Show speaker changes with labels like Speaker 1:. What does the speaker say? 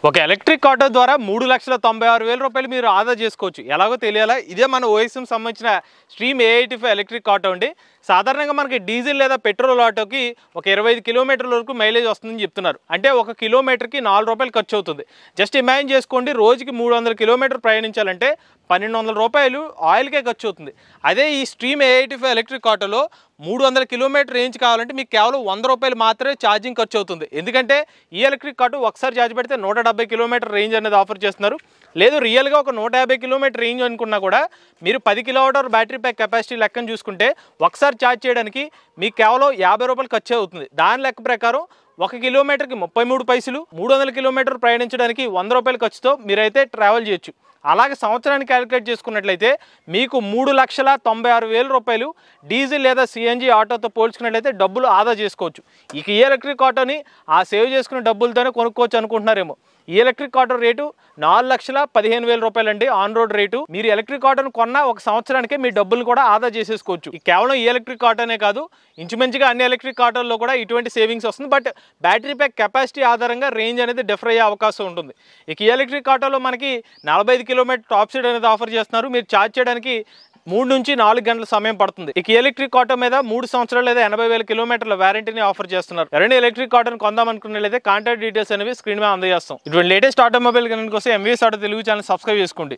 Speaker 1: ఒక electric auto ద్వారా 3,96,000 రూపాయలు మీరు ఆదా చేసుకోవచ్చు. ఎలాగో తెలియాలా? ఇదే మన ఓఎస్ఎం సంబంధించిన స్ట్రీమ్ A85 ఎలక్ట్రిక్ ఆటో అండి. సాధారణంగా మనకి డీజిల్ లేదా పెట్రోల్ ఆటోకి ఒక 25 కిలోమీటర్ల వరకు మైలేజ్ వస్తుందని చెప్తున్నారు. అంటే ఒక కిలోమీటర్కి 4 రూపాయలు ఖర్చు అవుతుంది. జస్ట్ ఇమాజిన్ చేసుకోండి, రోజుకి 300 కిలోమీటర్ ప్రయాణించాలంటే 1,200 రూపాయలు ఆయిల్కే ఖర్చు అవుతుంది. అదే ఈ స్ట్రీమ్ A85 ఎలక్ట్రిక్ ఆటోలో 300 కిలోమీటర్ రేంజ్ కావాలంటే మీకు కేవలం 100 రూపాయలు మాత్రమే ఛార్జింగ్ ఖర్చు అవుతుంది. ఎందుకంటే ఈ ఎలక్ట్రిక్ ఆటో ఒకసారి ఛార్జ్ పెడితే 170 కిలోమీటర్ రేంజ్ అనేది ఆఫర్ చేస్తున్నారు. లేదు రియల్గా ఒక 150 కిలోమీటర్ రేంజ్ అనుకున్నా కూడా మీరు 10 కిలోవాట్ బ్యాటరీ ప్యాక్ కెపాసిటీ లెక్కను చూసుకుంటే ఒకసారి ఛార్జ్ చేయడానికి మీకు కేవలం 50 రూపాయలు ఖర్చు అవుతుంది. దాని లెక్క ప్రకారం 1 కిలోమీటర్కి 33 పైసలు, 300 కిలోమీటర్ ప్రయాణించడానికి 100 రూపాయల ఖర్చుతో మీరైతే ట్రావెల్ చేయొచ్చు. అలాగే సంవత్సరానికి క్యాలిక్యులేట్ చేసుకున్నట్లయితే మీకు 3,96,000 రూపాయలు డీజిల్ లేదా సిఎన్జి ఆటోతో పోల్చుకున్నట్లయితే డబ్బులు ఆదా చేసుకోవచ్చు. ఇక ఈ ఎలక్ట్రిక్ ఆటోని ఆ సేవ్ చేసుకున్న డబ్బులతోనే కొనుక్కోవచ్చు అనుకుంటున్నారేమో. ఈ ఎలక్ట్రిక్ ఆటో రేటు 4,15,000 రూపాయలు అండి ఆన్ రోడ్ రేటు. మీరు ఎలక్ట్రిక్ ఆటోను కొన్నా ఒక సంవత్సరానికే మీ డబ్బులు కూడా ఆదా చేసేసుకోవచ్చు. కేవలం ఈ ఎలక్ట్రిక్ ఆటోనే కాదు, ఇంచుమించుగా అన్ని ఎలక్ట్రిక్ ఆటోల్లో కూడా ఇటువంటి సేవింగ్స్ వస్తుంది. బట్ బ్యాటరీ ప్యాక్ కెపాసిటీ ఆధారంగా రేంజ్ అనేది డిఫర్ అయ్యే అవకాశం ఉంటుంది. ఇక ఈ ఎలక్ట్రిక్ ఆటోలో మనకి 45 కిలోమీటర్ టాప్ స్పీడ్ అనేది ఆఫర్ చేస్తున్నారు. మీరు ఛార్జ్ చేయడానికి 3 నుంచి 4 గంటల సమయం పడుతుంది. ఇక ఎలక్ట్రిక్ ఆటో మీద 3 సంవత్సరాలు లేదా 80,000 కిలోమీటర్ల వారంటీని ఆఫర్ చేస్తున్నారు. ఎవరైనా ఎలక్ట్రిక్ ఆటోని కొందాం అనుకున్నట్లయితే కాంటాక్ట్ డీటెయిల్స్ అనేవి స్క్రీన్ మీద అందజేస్తాం. ఇటువంటి లేటెస్ట్ ఆటోమొబైల్ కోసం MVS auto Telugu channel subscribe చేసుకోండి.